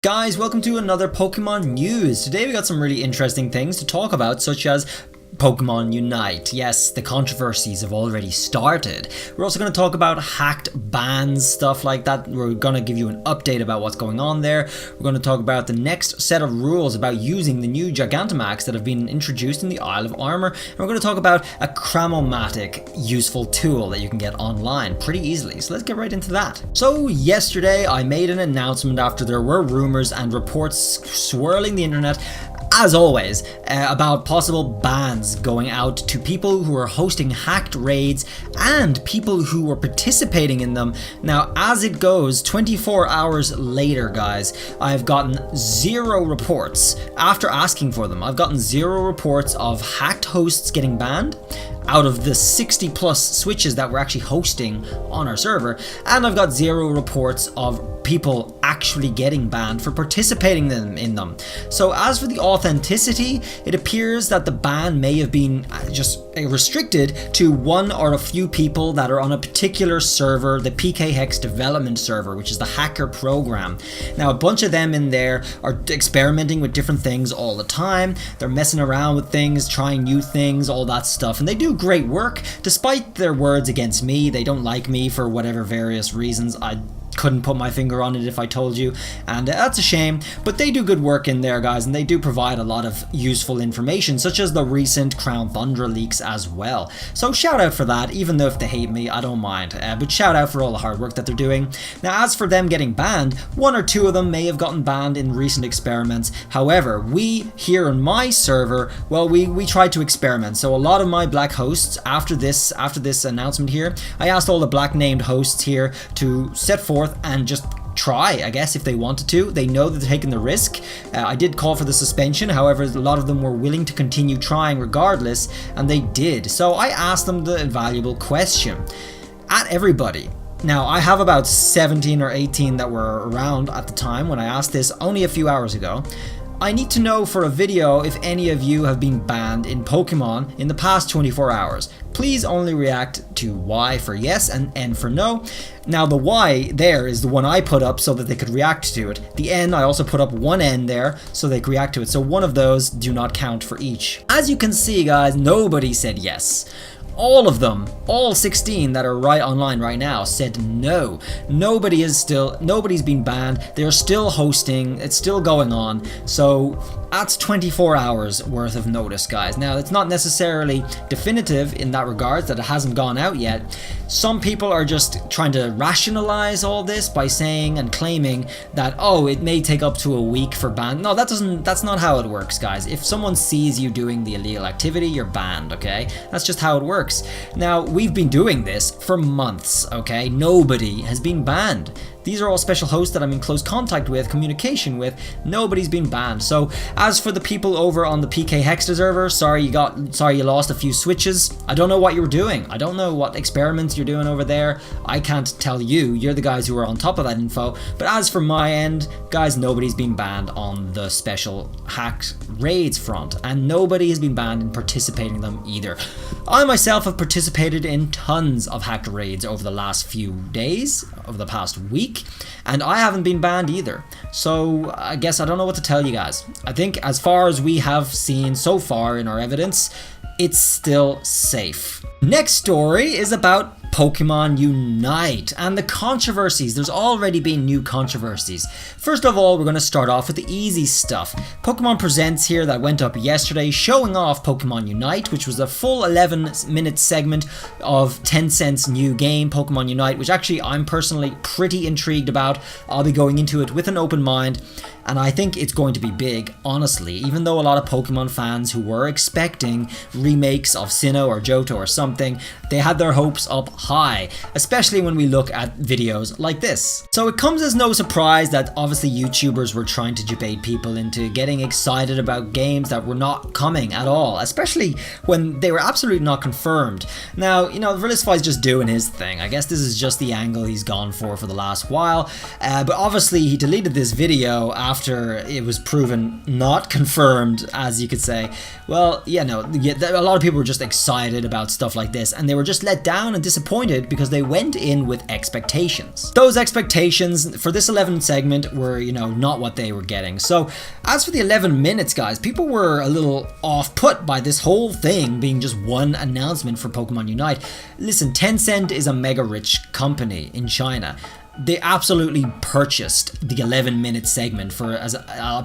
Guys, welcome to another Pokemon news. Today we got some really interesting things to talk about, such as Pokemon Unite. Yes, the controversies have already started. We're also going to talk about hacked bans, stuff like that. We're going to give you an update about what's going on there. We're going to talk about the next set of rules about using the new Gigantamax that have been introduced in the Isle of Armor. And we're going to talk about a Cram-o-matic useful tool that you can get online pretty easily. So let's get right into that. So yesterday I made an announcement after there were rumors and reports swirling the internet, as always, about possible bans going out to people who are hosting hacked raids and people who were participating in them. Now, as it goes, 24 hours later, guys, I've gotten 0 reports after asking for them. I've gotten 0 reports of hacked hosts getting banned out of the 60 plus switches that we're actually hosting on our server, and I've got 0 reports of people actually getting banned for participating in them. So as for the authenticity, it appears that the ban may have been just restricted to one or a few people that are on a particular server, the PK Hex development server, which is the hacker program. Now, a bunch of them in there are experimenting with different things all the time. They're messing around with things, trying new things, all that stuff, and they do great work despite their words against me. They don't like me for whatever various reasons. I couldn't put my finger on it if I told you, and that's a shame, but they do good work in there, guys, and they do provide a lot of useful information, such as the recent Crown Thundra leaks as well. So shout out for that, even though if they hate me, I don't mind, but shout out for all the hard work that they're doing. Now, as for them getting banned, 1 or 2 of them may have gotten banned in recent experiments. However, we here on my server, well, we tried to experiment. So a lot of my black hosts, after this announcement here, I asked all the black named hosts here to set forth and just try, I guess, if they wanted to. They know that they're taking the risk. I did call for the suspension, however, a lot of them were willing to continue trying regardless, and they did. So I asked them the invaluable question at everybody. Now, I have about 17 or 18 that were around at the time when I asked this only a few hours ago. I need to know for a video if any of you have been banned in Pokemon in the past 24 hours. Please only react to Y for yes and N for no. Now, the Y there is the one I put up so that they could react to it. The N, I also put up one N there so they could react to it. So one of those do not count for each. As you can see, guys, nobody said yes. All of them, all 16 that are right online right now, said no. Nobody's been banned. They're still hosting. It's still going on. So that's 24 hours worth of notice, guys. Now, it's not necessarily definitive in that regard, that it hasn't gone out yet. Some people are just trying to rationalize all this by saying and claiming that, oh, it may take up to a week for ban. No, that's not how it works, guys. If someone sees you doing the illegal activity, you're banned, okay? That's just how it works. Now, we've been doing this for months, okay? Nobody has been banned. These are all special hosts that I'm in close contact with, communication with. Nobody's been banned. So as for the people over on the PK Hex server, sorry you lost a few switches. I don't know what you were doing. I don't know what experiments you're doing over there. I can't tell you. You're the guys who are on top of that info. But as for my end, guys, nobody's been banned on the special hacked raids front, and nobody has been banned in participating in them either. I myself have participated in tons of hacked raids over the last few days, over the past week, and I haven't been banned either. So I guess I don't know what to tell you guys. I think as far as we have seen so far in our evidence, it's still safe. Next story is about Pokemon Unite and the controversies. There's already been new controversies. First of all, we're going to start off with the easy stuff. Pokemon Presents here that went up yesterday showing off Pokemon Unite, which was a full 11-minute segment of Tencent's new game, Pokemon Unite, which actually I'm personally pretty intrigued about. I'll be going into it with an open mind, and I think it's going to be big, honestly, even though a lot of Pokemon fans who were expecting remakes of Sinnoh or Johto or something, they had their hopes up high, especially when we look at videos like this. So it comes as no surprise that obviously YouTubers were trying to debate people into getting excited about games that were not coming at all, especially when they were absolutely not confirmed. Now, you know, Realistify's just doing his thing. I guess this is just the angle he's gone for the last while, but obviously he deleted this video after it was proven not confirmed, as you could say. Well, yeah, no, a lot of people were just excited about stuff like this, and they were just let down and disappointed disappointed because they went in with expectations. Those expectations for this 11 segment were, you know, not what they were getting. So as for the 11 minutes, guys, people were a little off-put by this whole thing being just one announcement for Pokemon Unite. Listen, Tencent is a mega rich company in China. They absolutely purchased the 11-minute segment for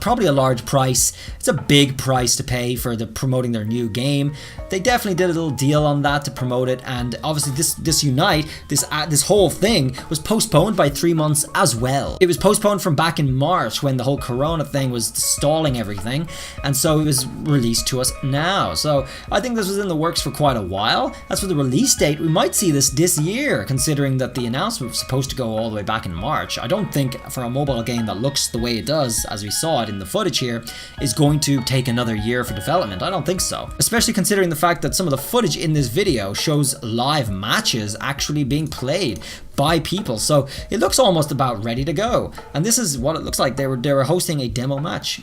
probably a large price. It's a big price to pay for promoting their new game. They definitely did a little deal on that to promote it, and obviously this Unite, this whole thing was postponed by 3 months as well. It was postponed from back in March when the whole Corona thing was stalling everything, and so it was released to us now. So I think this was in the works for quite a while. As for the release date, we might see this year, considering that the announcement was supposed to go all the way back in March. I don't think for a mobile game that looks the way it does, as we saw it in the footage here, is going to take another year for development. I don't think so. Especially considering the fact that some of the footage in this video shows live matches actually being played by people. So it looks almost about ready to go. And this is what it looks like. They were hosting a demo match.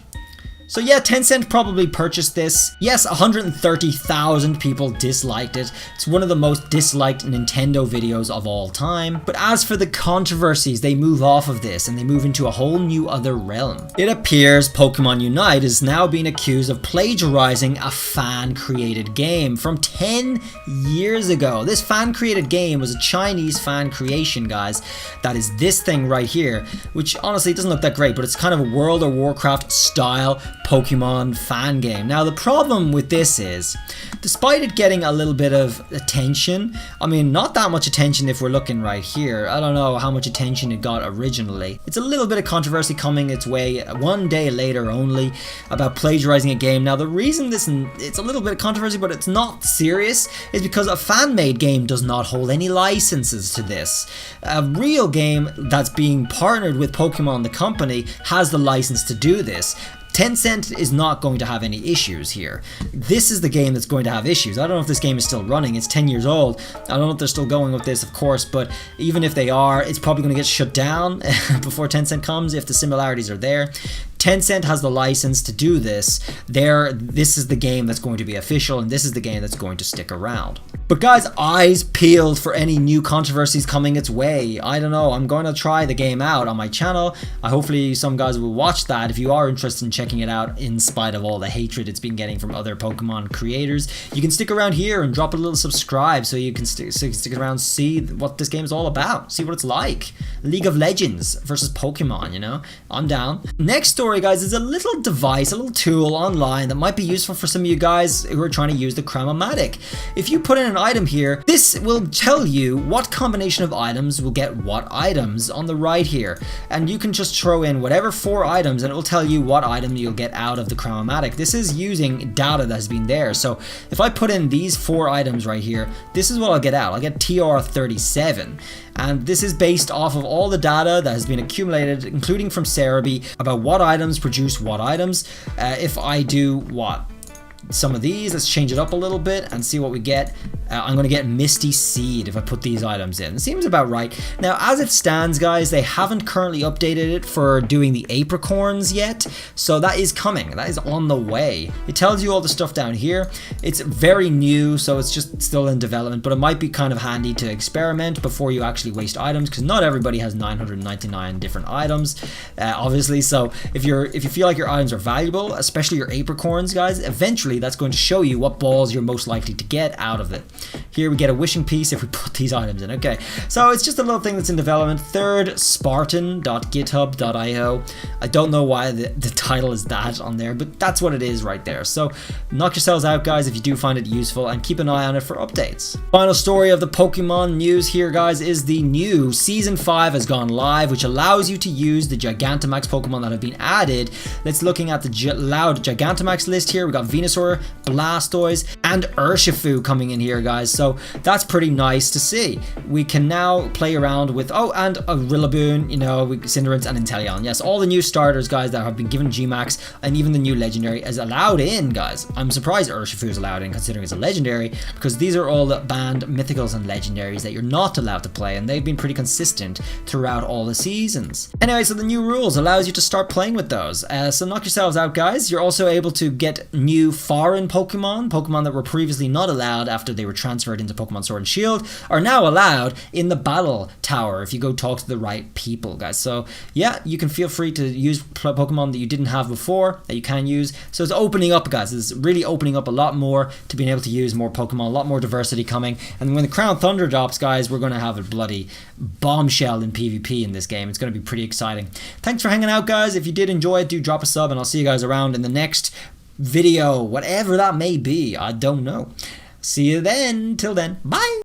So yeah, Tencent probably purchased this. Yes, 130,000 people disliked it. It's one of the most disliked Nintendo videos of all time. But as for the controversies, they move off of this and they move into a whole new other realm. It appears Pokemon Unite is now being accused of plagiarizing a fan-created game from 10 years ago. This fan-created game was a Chinese fan creation, guys. That is this thing right here, which honestly doesn't look that great, but it's kind of a World of Warcraft style Pokemon fan game. Now the problem with this is, despite it getting a little bit of attention, I mean not that much attention if we're looking right here. I don't know how much attention it got originally. It's a little bit of controversy coming its way 1 day later only about plagiarizing a game. Now the reason it's a little bit of controversy but it's not serious is because a fan-made game does not hold any licenses to this. A real game that's being partnered with Pokemon the company has the license to do this. Tencent is not going to have any issues here. This is the game that's going to have issues. I don't know if this game is still running. It's 10 years old. I don't know if they're still going with this, of course, but even if they are, it's probably going to get shut down before Tencent comes if the similarities are there. Tencent has the license to do this. This is the game that's going to be official, and this is the game that's going to stick around. But guys, eyes peeled for any new controversies coming its way. I don't know, I'm going to try the game out on my channel. Hopefully some guys will watch that if you are interested in checking it out in spite of all the hatred it's been getting from other Pokemon creators. You can stick around here and drop a little subscribe so you can stick around, see what this game is all about, see what it's like. League of Legends versus Pokemon, you know? I'm down. Next story, guys, is a little device, a little tool online that might be useful for some of you guys who are trying to use the Cram-o-matic. If you put in an item here, this will tell you what combination of items will get what items on the right here. And you can just throw in whatever 4 items and it will tell you what item you'll get out of the Cram-o-matic. This is using data that has been there. So if I put in these 4 items right here, this is what I'll get out. I'll get TR37. And this is based off of all the data that has been accumulated, including from Cerebi, about what items produce what items. If I do what? Some of these, let's change it up a little bit and see what we get. I'm going to get Misty Seed if I put these items in. It seems about right. Now, as it stands, guys, they haven't currently updated it for doing the apricorns yet, so that is coming. That is on the way. It tells you all the stuff down here. It's very new, so it's just still in development, but it might be kind of handy to experiment before you actually waste items, because not everybody has 999 different items, obviously. So if you feel like your items are valuable, especially your apricorns, guys, eventually that's going to show you what balls you're most likely to get out of it. Here we get a wishing piece if we put these items in. Okay, so it's just a little thing that's in development. Third Spartan.github.io. I don't know why the title is that on there, but that's what it is right there. So knock yourselves out, guys, if you do find it useful, and keep an eye on it for updates. Final story of the Pokemon news here, guys, is the new Season 5 has gone live, which allows you to use the Gigantamax Pokemon that have been added. Let's looking at the loud Gigantamax list here. We got Venusaur, Blastoise, and Urshifu coming in here, guys. So that's pretty nice to see. We can now play around with, and a Rillaboom, you know, Cinderace and Inteleon. Yes, all the new starters, guys, that have been given Gmax, and even the new legendary is allowed in, guys. I'm surprised Urshifu is allowed in considering it's a legendary, because these are all the banned mythicals and legendaries that you're not allowed to play, and they've been pretty consistent throughout all the seasons. Anyway, so the new rules allows you to start playing with those. So knock yourselves out, guys. You're also able to get new foreign Pokemon that were previously not allowed after they were were transferred into Pokemon Sword and Shield are now allowed in the battle tower if you go talk to the right people, guys. So yeah, you can feel free to use Pokemon that you didn't have before that you can use. So it's opening up, guys. It's really opening up a lot more to being able to use more Pokemon, a lot more diversity coming. And when the Crown Thunder drops, guys, we're going to have a bloody bombshell in PvP in this game. It's going to be pretty exciting. Thanks for hanging out, guys. If you did enjoy it, do drop a sub, and I'll see you guys around in the next video, whatever that may be. I don't know. See you then. Till then, bye.